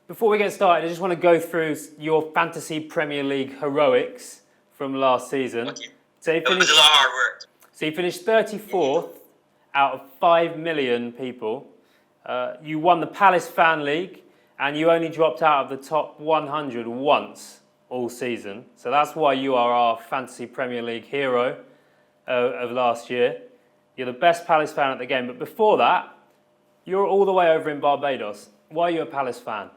Before we get started, I just want to go through your Fantasy Premier League heroics from last season. Okay. So you It was a lot of hard work. So you finished 34th out of 5 million people. You won the Palace Fan League, and you only dropped out of the top 100 once all season. So that's why you are our Fantasy Premier League hero of last year. You're the best Palace fan at the game. But before that, you're all the way over in Barbados. Why are you a Palace fan?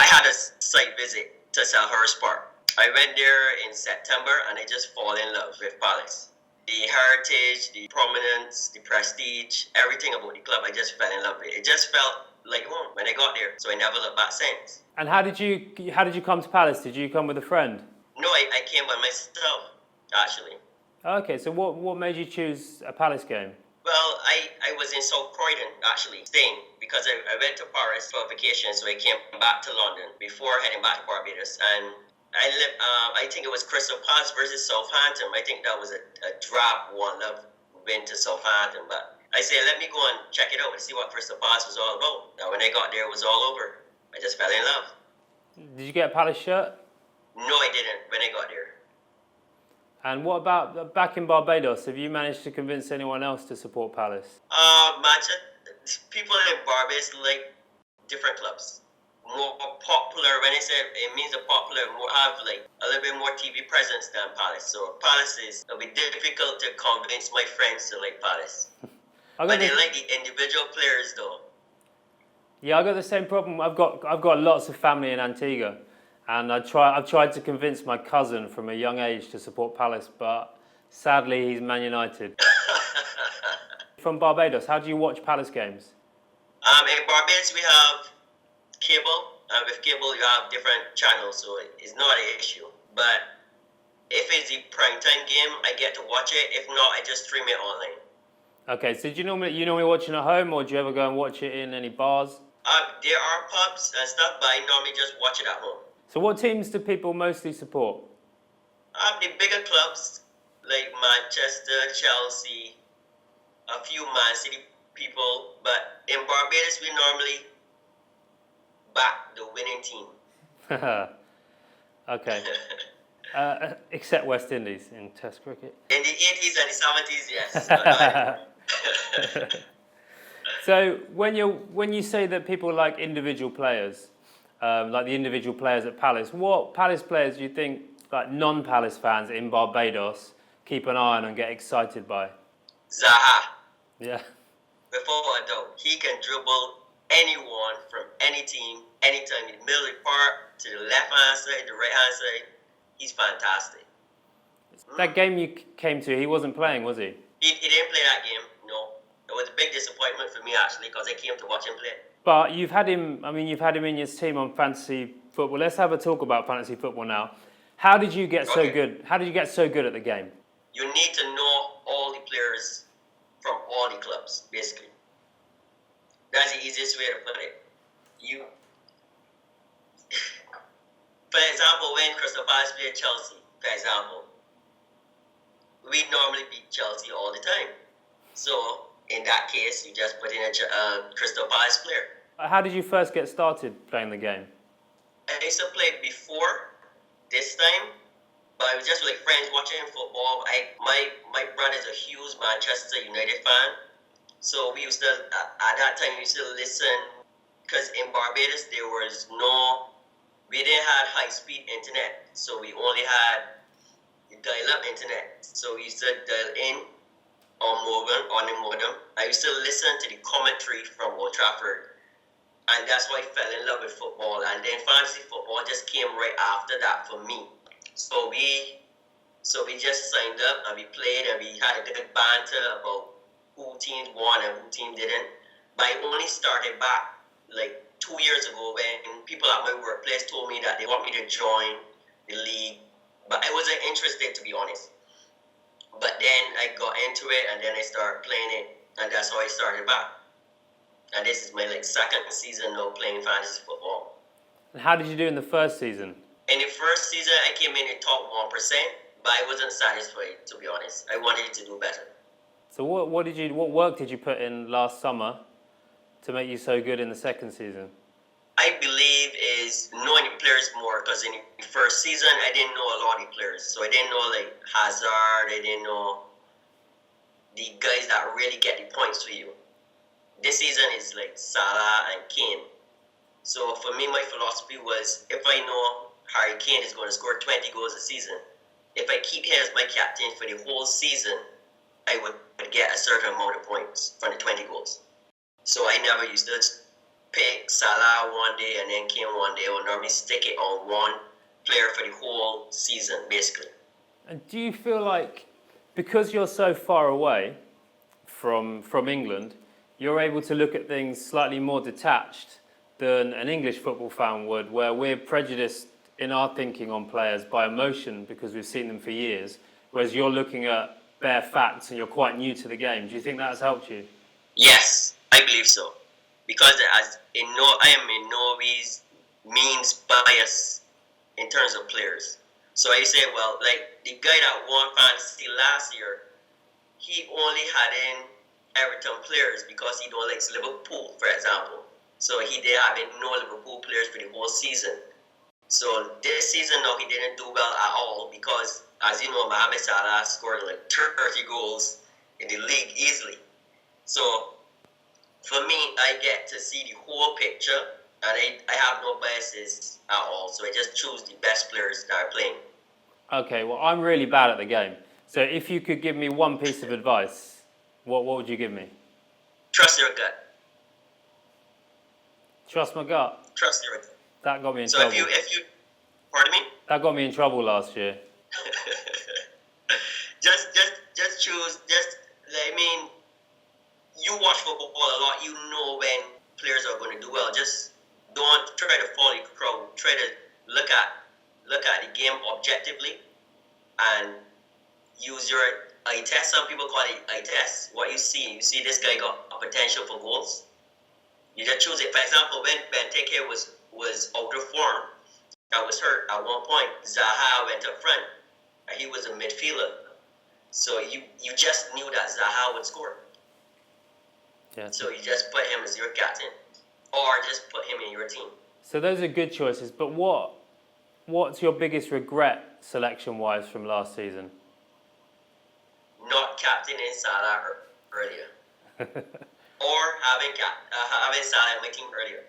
I had a site visit to Selhurst Park. I went there in September and I just fall in love with Palace. The heritage, the prominence, the prestige, everything about the club, I just fell in love with. It just felt like home when I got there, so I never looked back since. And how did you come to Palace? Did you come with a friend? No, I came by myself, actually. Okay, so what made you choose a Palace game? Well, I was in South Croydon, actually, staying, because I went to Paris for vacation, so I came back to London before heading back to Barbados. And I think it was Crystal Palace versus Southampton. I think that was a drop 1-0 win to Southampton. But I said, let me go and check it out and see what Crystal Palace was all about. Now, when I got there, it was all over. I just fell in love. Did you get a Palace shirt? No, I didn't when I got there. And what about back in Barbados? Have you managed to convince anyone else to support Palace? People in Barbados like different clubs. More popular, when I say it means a popular, more have like a little bit more TV presence than Palace. So Palace it'll be difficult to convince my friends to like Palace. But they like the individual players though. Yeah, I got the same problem. I've got lots of family in Antigua. And I've tried to convince my cousin from a young age to support Palace, but sadly he's Man United. From Barbados, how do you watch Palace games? In Barbados we have cable, and with cable you have different channels, so it's not an issue. But if it's a primetime game, I get to watch it. If not, I just stream it online. Okay, so do you normally watching at home, or do you ever go and watch it in any bars? There are pubs and stuff, but I normally just watch it at home. So what teams do people mostly support? The bigger clubs like Manchester, Chelsea, a few Man City people, but in Barbados we normally back the winning team. Okay. Except West Indies in Test cricket. In the 80s and the 70s, yes. So when you say that people like individual players, like the individual players at Palace, what Palace players do you think, like non-Palace fans in Barbados, keep an eye on and get excited by? Zaha. Yeah. Before a doubt, he can dribble anyone from any team, anytime, in the middle of the park, to the left-hand side, the right-hand side. He's fantastic. That game you came to, he wasn't playing, was he? He didn't play that game, no. It was a big disappointment for me, actually, because I came to watch him play. But you've had him in your team on fantasy football. Let's have a talk about fantasy football now. How did you get so good? How did you get so good at the game? You need to know all the players from all the clubs, basically. That's the easiest way to put it. For example, when Crystal Palace played Chelsea, for example, we normally beat Chelsea all the time. So in that case, you just put in a Crystal Palace player. How did you first get started playing the game? I used to play before this time, but I was just with friends watching football. My brother's a huge Manchester United fan, so we used to, at that time, we used to listen, because in Barbados we didn't have high-speed internet, so we only had dial-up internet. So we used to dial in on the modem. I used to listen to the commentary from Old Trafford, and that's why I fell in love with football. And then fantasy football just came right after that for me. So we just signed up and we played, and we had a good banter about who teams won and who team didn't. But I only started back like 2 years ago when people at my workplace told me that they want me to join the league, but I wasn't interested, to be honest. But then I got into it, and then I started playing it, and that's how I started back. And this is my second season now playing fantasy football. And how did you do in the first season? In the first season, I came in the top 1%, but I wasn't satisfied, to be honest. I wanted to do better. So what work did you put in last summer to make you so good in the second season? I believe is knowing the players more, because in the first season I didn't know a lot of the players, so I didn't know like Hazard, I didn't know the guys that really get the points for you. This season is like Salah and Kane. So for me, my philosophy was, if I know Harry Kane is going to score 20 goals a season, if I keep him as my captain for the whole season, I would get a certain amount of points from the 20 goals. So I never used to pick Salah one day and then Kane one day. I would normally stick it on one player for the whole season, basically. And do you feel like, because you're so far away from England, you're able to look at things slightly more detached than an English football fan would, where we're prejudiced in our thinking on players by emotion because we've seen them for years, whereas you're looking at bare facts and you're quite new to the game? Do you think that has helped you? Yes, I believe so. Because I am in no means biased in terms of players. So I say, well, like the guy that won fantasy last year, he only had in Everton players because he don't like Liverpool, for example. So he did have no Liverpool players for the whole season. So this season, no, he didn't do well at all because, as you know, Mohamed Salah scored like 30 goals in the league easily. So for me, I get to see the whole picture, and I have no biases at all. So I just choose the best players that are playing. Okay, well, I'm really bad at the game. So if you could give me one piece of advice, what would you give me? Trust your gut. Trust my gut. Trust your gut. That got me in so trouble. if you, pardon me? That got me in trouble last year. just choose. I mean, you watch football a lot. You know when players are going to do well. Just don't try to follow the crowd. Try to look at the game objectively and use your eye test. Some people call it eye test. What you see this guy got a potential for goals. You just choose it. For example, when Benteke was out of form, I was hurt at one point, Zaha went up front, and he was a midfielder. So you just knew that Zaha would score. Yeah. So you just put him as your captain, or just put him in your team. So those are good choices, but what's your biggest regret selection-wise from last season? Not captaining Salah earlier. Or having Salah in my team earlier.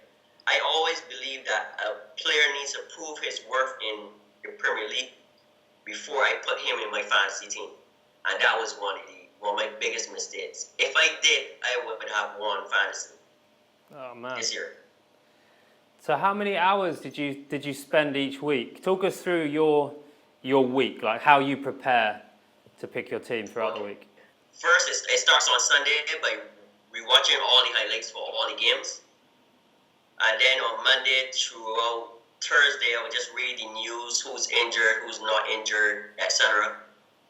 I always believe that a player needs to prove his worth in the Premier League before I put him in my fantasy team. And that was one of my biggest mistakes. If I did, I would have won fantasy this year. So how many hours did you spend each week? Talk us through your week, like how you prepare to pick your team throughout the week. First, it starts on Sunday by rewatching all the highlights for all the games. And then on Monday throughout Thursday, I would just read the news, who's injured, who's not injured, etc.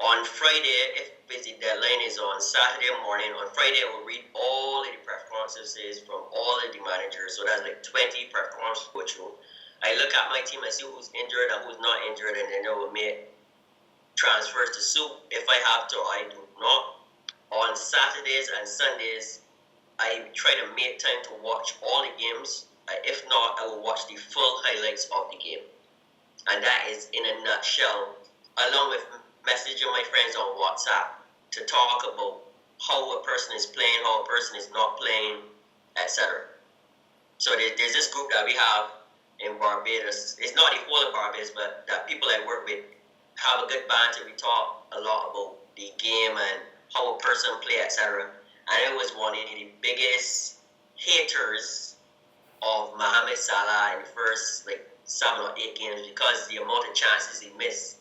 On Friday, if the deadline is on Saturday morning, on Friday I will read all of the performances from all of the managers. So that's like 20 performances to go through. I look at my team and see who's injured and who's not injured, and then I will make transfers to suit if I have to, I do not. On Saturdays and Sundays, I try to make time to watch all the games. If not, I will watch the full highlights of the game. And that is in a nutshell, along with messaging my friends on WhatsApp to talk about how a person is playing, how a person is not playing, etc. So there's this group that we have in Barbados. It's not the whole of Barbados, but that people I work with have a good banter. We talk a lot about the game and how a person play, etc. And it was one of the biggest haters of Mohamed Salah in the first 7 or 8 games because the amount of chances he missed.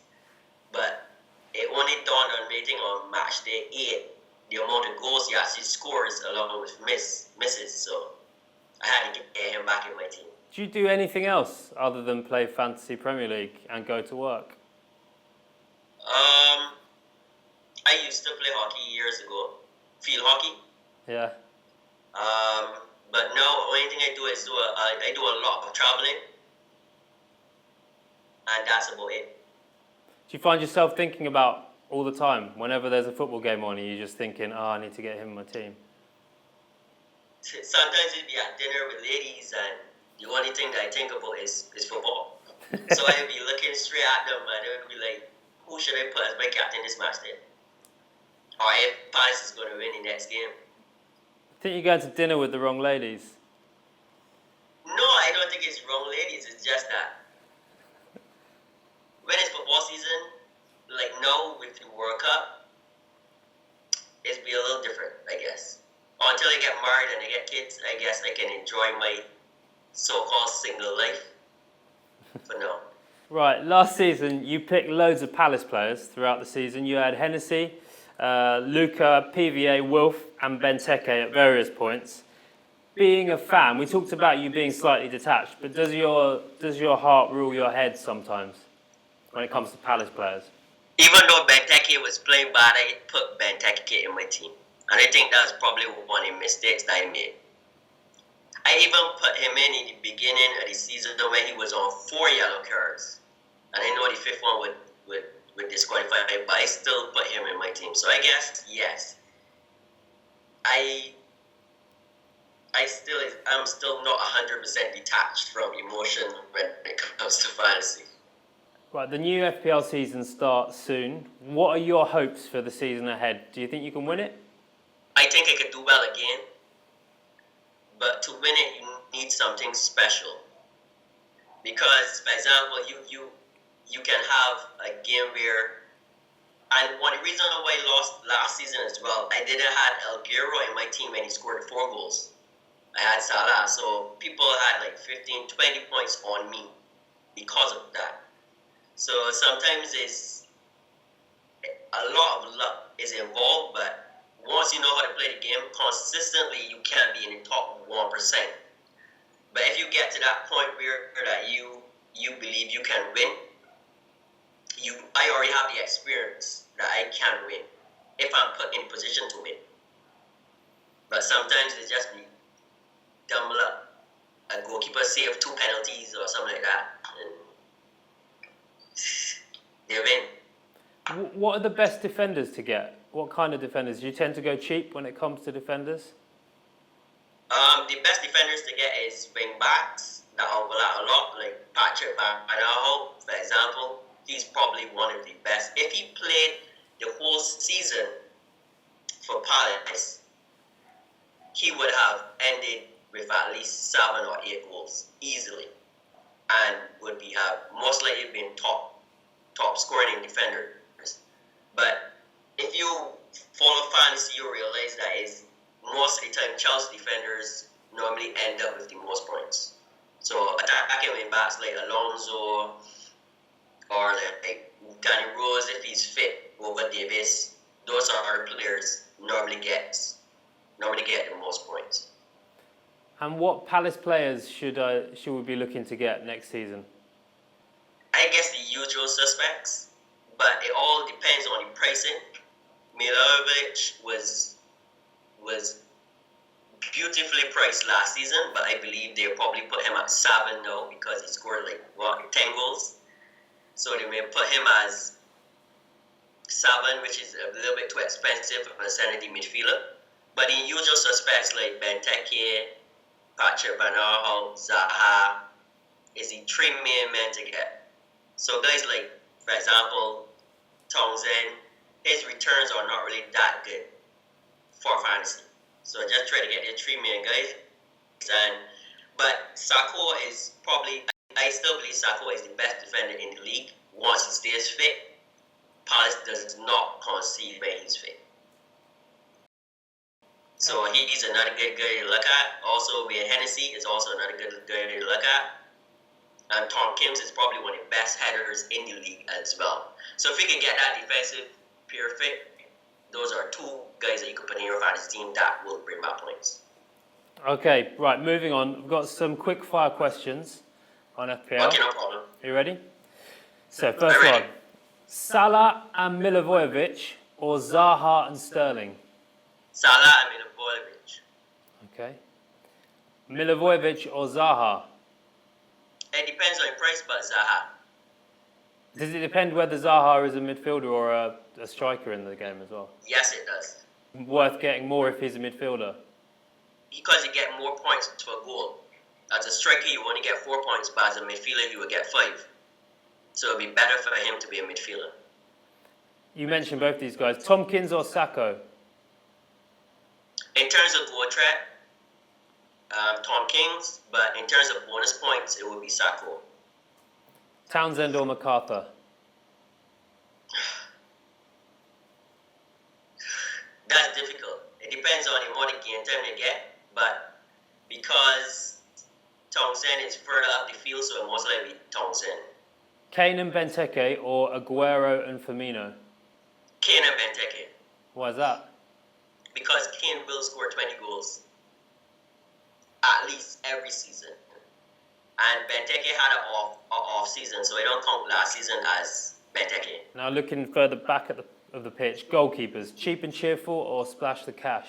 But it only dawned on me on match day 8 the amount of goals he actually scores along with misses. So I had to get him back in my team. Do you do anything else other than play Fantasy Premier League and go to work? I used to play hockey years ago, field hockey. Yeah. But now, the only thing I do is I do a lot of traveling, and that's about it. Do you find yourself thinking about all the time, whenever there's a football game on, are you just thinking, I need to get him in my team? Sometimes we'd be at dinner with ladies, and the only thing that I think about is football. So I'd be looking straight at them and it would be like, who should I put as my captain this match then? Or if Palace is going to win the next game. I think you're going to dinner with the wrong ladies. No, I don't think it's wrong, ladies. It's just that when it's football season, like now with the World Cup, it's be a little different, I guess. Until I get married and I get kids, I guess I can enjoy my so-called single life for now. Right, last season you picked loads of Palace players throughout the season. You had Hennessy, Luca, PVA, Wolf and Benteke at various points. Being a fan, we talked about you being slightly detached, but does your heart rule your head sometimes when it comes to Palace players? Even though Benteke was playing bad, I put Benteke in my team. And I think that's probably one of the mistakes that I made. I even put him in the beginning of the season when he was on 4 yellow cards. And I know the fifth one would disqualify him, but I still put him in my team. So I guess, yes. I'm still not 100% detached from emotion when it comes to fantasy. Right, the new FPL season starts soon. What are your hopes for the season ahead? Do you think you can win it? I think I could do well again. But to win it, you need something special. Because, for example, you can have a game where, and one reason why I lost last season as well, I didn't have El Guerrero in my team and he scored 4 goals. I had Zaha, so people had like 15, 20 points on me because of that. So sometimes it's a lot of luck is involved, but once you know how to play the game consistently, you can be in the top 1%. But if you get to that point where that you believe you can win, I already have the experience that I can win if I'm put in position to win. But sometimes it's just me dumb luck. A goalkeeper save 2 penalties or something like that, and they win. What are the best defenders to get? What kind of defenders? Do you tend to go cheap when it comes to defenders? The best defenders to get is wing backs that overlap a lot, like Patrick Van Aanholt, for example. He's probably one of the best. If he played the whole season for Palace, he would have ended with at least 7 or 8 goals easily, and would have most likely been top scoring defenders. But if you follow fantasy, you realize that is most of the time Chelsea defenders normally end up with the most points. So attacking wing backs like Alonso or like Danny Rose, if he's fit, over Davis, those are players normally get the most points. And what Palace players should we be looking to get next season? I guess the usual suspects, but it all depends on the pricing. Milivojevic was beautifully priced last season, but I believe they'll probably put him at 7 now because he scored 10 goals. So they may put him as 7, which is a little bit too expensive for a sanity midfielder. But the usual suspects like Benteke, Patrick Van Aanholt, Zaha is the 3 main men to get. So guys like, for example, Townsend, his returns are not really that good for fantasy. So just try to get the 3 main guys. But Sakho is probably, I still believe Sakho is the best defender in the league once he stays fit. Palace does not concede when he's fit. So he's another good guy to look at. Also, with Hennessy is also another good guy to look at. And Tom Kim's is probably one of the best headers in the league as well. So if we can get that defensive pure fit, those are 2 guys that you could put in your fantasy team that will bring back points. Okay, right, moving on. We've got some quick fire questions on FPL. Okay, no problem. Are you ready? So, first one. Salah and Milivojevic or Zaha and Sterling? Salah and Milivojevic. Okay. Milivojevic or Zaha? It depends on the price, but Zaha. Does it depend whether Zaha is a midfielder or a striker in the game as well? Yes, it does. Worth getting more if he's a midfielder? Because you get more points for a goal. as a striker, you only get 4 points, but as a midfielder, you will get 5. So it'd be better for him to be a midfielder. You mentioned both these guys. Tompkins or Sacco? In terms of goal threat, Tom Kings, but in terms of bonus points, it would be Sacco. Townsend or MacArthur? That's difficult. It depends on the amount of game time they get, but because Townsend is further up the field, so it most likely be Townsend. Kane and Benteke or Aguero and Firmino? Kane and Benteke. Why is that? Because Kane will score 20 goals at least every season. And Benteke had an off season, so I don't count last season as Benteke. Now looking further back at the pitch, goalkeepers, cheap and cheerful or splash the cash?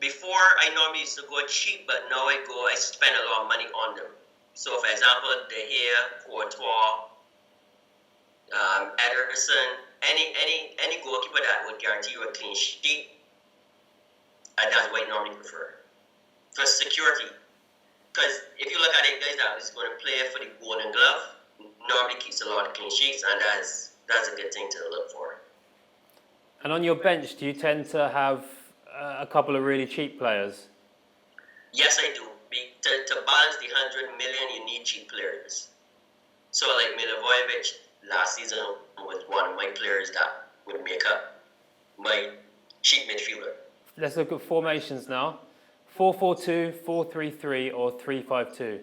Before, I normally used to go cheap, but now I spend a lot of money on them. So, for example, De Gea, Courtois, Ederson, any goalkeeper that would guarantee you a clean sheet, and that's what I normally prefer. For security. Because if you look at it, guys that is going to play for the Golden Glove, normally keeps a lot of clean sheets, and that's a good thing to look for. And on your bench, do you tend to have a couple of really cheap players? Yes, I do. To balance the 100 million, you need cheap players. So, like Milivojevic last season was one of my players that would make up my cheap midfielder. Let's look at formations now. 4-4-2, 4-3-3 or 3-5-2?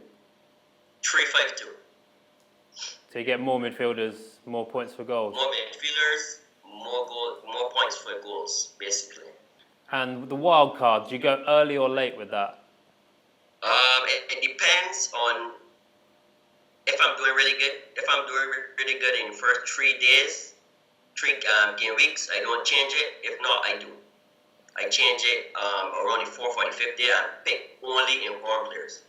3-5-2. So you get more midfielders, more points for goals. More midfielders, more points for goals, basically. And the wild card, do you go early or late with that? It depends on if I'm doing really good. If I'm doing really good in the first 3 days, 3 game weeks, I don't change it. If not, I do. I change it around the 4th or the 5th day and pick only informed players.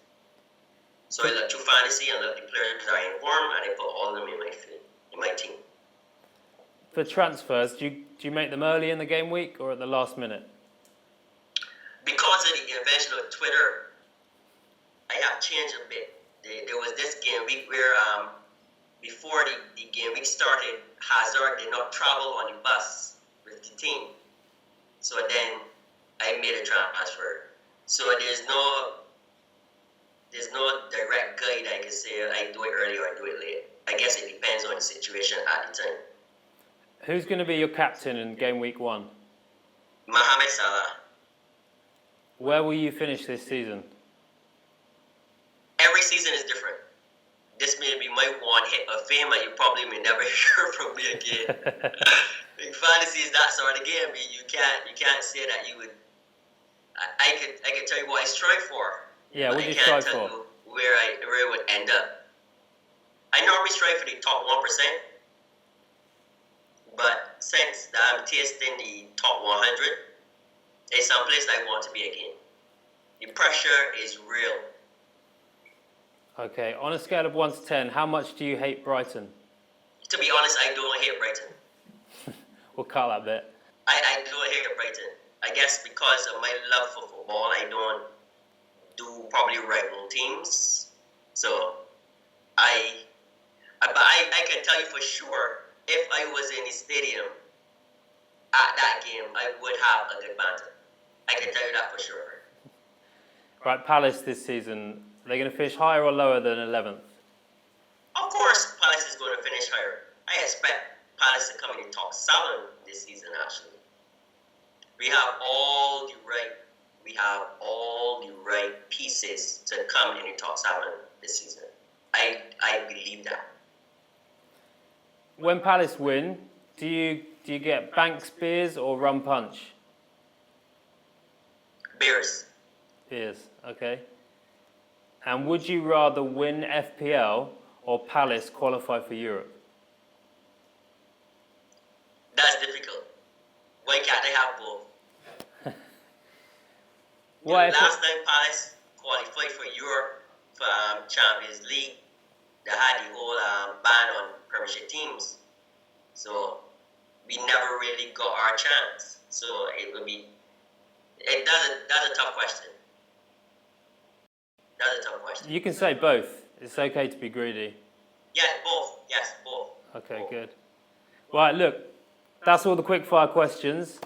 So I look through fantasy and look at the players that are informed, and I put all of them in my team. For transfers, do you make them early in the game week or at the last minute? Because of the invention of Twitter, I have changed a bit. There was this game week where before the game week started, Hazard did not travel on the bus with the team. So then I made a transfer. So there's no direct guide I can say I do it early or I do it late. I guess it depends on the situation at the time. Who's going to be your captain in game week 1? Mohamed Salah. Where will you finish this season? Every season is different. This may be my one hit of fame, and you probably may never hear from me again. Fantasy is that sort of game. You can't say that you would. I could tell you what I strive for. Yeah, what do you can't strive tell for? you where it would end up. I normally strive for the top 1%, but since I'm tasting the top 100, it's someplace I want to be again. The pressure is real. Okay, on a scale of 1 to 10, how much do you hate Brighton? To be honest, I don't hate Brighton. We'll cut that bit. I don't hate Brighton. I guess because of my love for football, I don't do probably rival teams. So I can tell you for sure, if I was in the stadium at that game, I would have a good banter. I can tell you that for sure. Right, Palace this season, are they going to finish higher or lower than 11th? Of course, Palace is going to finish higher. I expect Palace to come in the top 7 this season, actually. We have all the right pieces to come in the top 7 this season. I believe that. When Palace win, do you get Banks beers or rum punch? Bears. Beers, okay. And would you rather win FPL or Palace qualify for Europe? That's difficult. Why can't they have both? Last time Palace qualified for Europe for Champions League, they had the whole ban on Premiership teams. So we never really got our chance. So that's a tough question. That's a tough question. You can say both. It's okay to be greedy. Yeah, both. Yes, both. Okay, Both. good. Right, look, that's all the quickfire questions.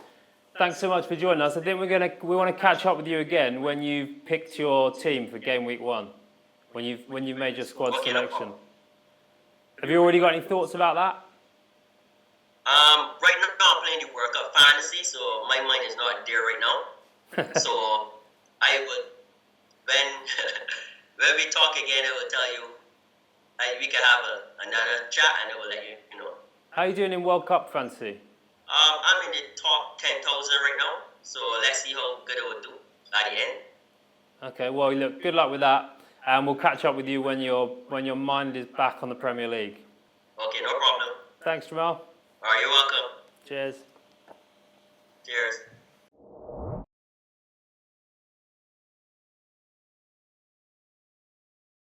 Thanks so much for joining us. I think we want to catch up with you again when you've picked your team for game week 1, when you've made your squad Okay, no selection. problem. Have you already got any thoughts about that? Right now I'm playing the World Cup fantasy, so my mind is not there right now. So I would, when when we talk again, I will tell you. We can have another chat, and I will let you know. How are you doing in World Cup fantasy? I'm in the top 10,000 right now, so let's see how good I will do at the end. Okay, well, look, good luck with that, and we'll catch up with you when your mind is back on the Premier League. Okay, no problem. Thanks, Jamal. All right, you're welcome. Cheers. Cheers.